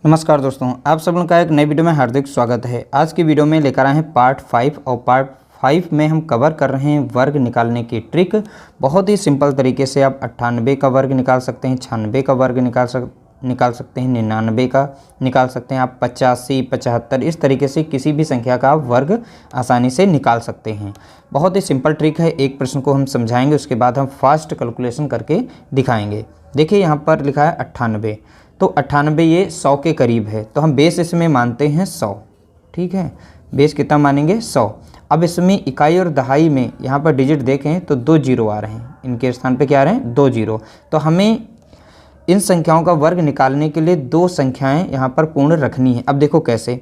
नमस्कार दोस्तों, आप सब लोगों का एक नई वीडियो में हार्दिक स्वागत है। आज की वीडियो में लेकर आए हैं पार्ट 5 और पार्ट 5 में हम कवर कर रहे हैं वर्ग निकालने की ट्रिक। बहुत ही सिंपल तरीके से आप 98 का वर्ग निकाल सकते हैं, 96 का वर्ग निकाल सकते हैं, 99 का निकाल सकते हैं, आप 85, 75 इस तरीके से किसी भी संख्या का आप वर्ग आसानी से निकाल सकते हैं। बहुत ही सिंपल ट्रिक है। एक प्रश्न को हम समझाएंगे, उसके बाद हम फास्ट कैलकुलेशन करके दिखाएंगे। देखिए यहाँ पर लिखा है 98, तो 98 ये 100 के करीब है, तो हम बेस इसमें मानते हैं 100। ठीक है, बेस कितना मानेंगे 100। अब इसमें इकाई और दहाई में यहाँ पर डिजिट देखें तो 2 जीरो आ रहे हैं, इनके स्थान पे क्या आ रहे हैं 2 जीरो। तो हमें इन संख्याओं का वर्ग निकालने के लिए 2 संख्याएं यहाँ पर पूर्ण रखनी है। अब देखो कैसे,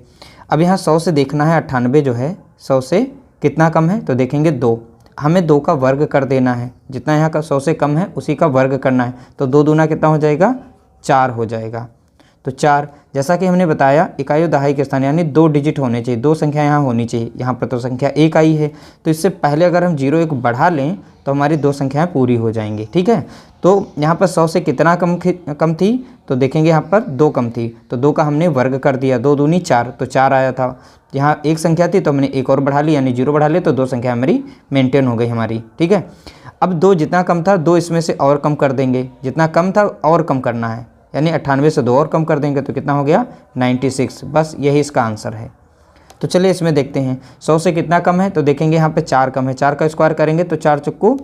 अब यहाँ 100 से देखना है 98 जो है 100 से कितना कम है, तो देखेंगे 2। हमें 2 का वर्ग कर देना है, जितना यहाँ का 100 से कम है उसी का वर्ग करना है। तो 2 दूना कितना हो जाएगा 4 हो जाएगा। तो 4, जैसा कि हमने बताया इकाई और दहाई के स्थान यानी 2 डिजिट होने चाहिए, 2 संख्या यहाँ होनी चाहिए। यहाँ पर तो संख्या 1 आई है, तो इससे पहले अगर हम 0 1 बढ़ा लें तो हमारी 2 संख्याएं पूरी हो जाएंगी। ठीक है, तो यहाँ पर 100 से कितना कम थी, तो देखेंगे यहाँ पर 2 कम थी, तो 2 का हमने वर्ग कर दिया, 2 दूनी 4, तो 4 आया था। यहाँ 1 संख्या थी तो हमने 1 और बढ़ा ली यानी 0 बढ़ा ले, तो 2 संख्या हमारी मेंटेन हो गई हमारी। ठीक है, अब 2 जितना कम था 2 इसमें से और कम कर देंगे, जितना कम था और कम करना है, यानी 98 से 2 और कम कर देंगे तो कितना हो गया 96। बस यही इसका आंसर है। तो चलिए इसमें देखते हैं 100 से कितना कम है, तो देखेंगे यहाँ पे 4 कम है, 4 का स्क्वायर करेंगे तो 4 चुक्कू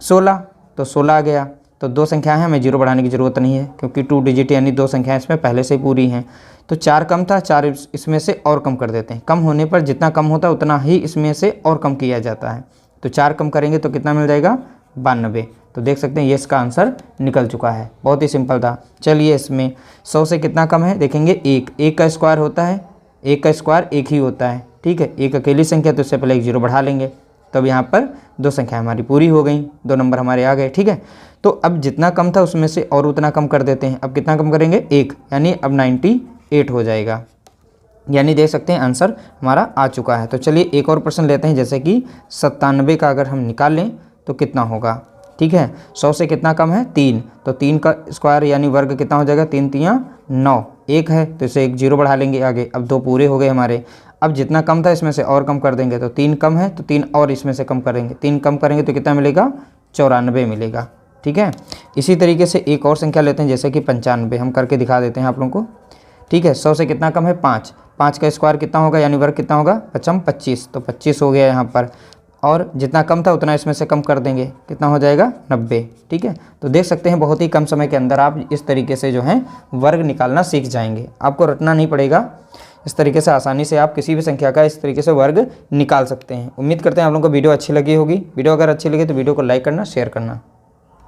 16, तो 16 आ गया। तो 2 संख्याएं हैं, हमें 0 बढ़ाने की ज़रूरत नहीं है क्योंकि 2 डिजिट यानी 2 संख्याएं इसमें पहले से पूरी हैं। तो 4 कम था, 4 इसमें से और कम कर देते हैं। कम होने पर जितना कम होता है उतना ही इसमें से और कम किया जाता है। तो 4 कम करेंगे तो कितना मिल जाएगा 92। तो देख सकते हैं ये इसका आंसर निकल चुका है। बहुत ही सिंपल था। चलिए इसमें 100 से कितना कम है, देखेंगे 1, 1 का स्क्वायर होता है, 1 का स्क्वायर 1 ही होता है। ठीक है, 1 अकेली संख्या तो इससे पहले 1 0 बढ़ा लेंगे, तब यहाँ पर 2 संख्या हमारी पूरी हो गई, 2 नंबर हमारे आ गए। ठीक है, तो अब जितना कम था उसमें से और उतना कम कर देते हैं। अब कितना कम करेंगे 1, यानी अब 98 हो जाएगा, यानी देख सकते हैं आंसर हमारा आ चुका है। तो चलिए एक और प्रश्न लेते हैं, जैसे कि 97 का अगर हम निकाल लें तो कितना होगा। ठीक है, 100 से कितना कम है 3, तो 3 का स्क्वायर यानी वर्ग कितना हो जाएगा 3 3 9, 1 है तो इसे 1 0 बढ़ा लेंगे आगे। अब 2 पूरे हो गए हमारे। अब जितना कम था इसमें से और कम कर देंगे, तो 3 कम है तो 3 और इसमें से कम करेंगे, 3 कम करेंगे तो कितना मिलेगा 94 मिलेगा। ठीक है, इसी तरीके से एक और संख्या लेते हैं, जैसे कि 95 हम करके दिखा देते हैं आप लोगों को। ठीक है, 100 से कितना कम है 5, 5 का स्क्वायर कितना होगा यानी वर्ग कितना होगा 5 25, तो 25 हो गया यहाँ पर। और जितना कम था उतना इसमें से कम कर देंगे, कितना हो जाएगा 90। ठीक है, तो देख सकते हैं बहुत ही कम समय के अंदर आप इस तरीके से जो है वर्ग निकालना सीख जाएंगे। आपको रटना नहीं पड़ेगा, इस तरीके से आसानी से आप किसी भी संख्या का इस तरीके से वर्ग निकाल सकते हैं। उम्मीद करते हैं आप लोगों को वीडियो अच्छी लगी होगी। वीडियो अगर अच्छी लगी तो वीडियो को लाइक करना, शेयर करना।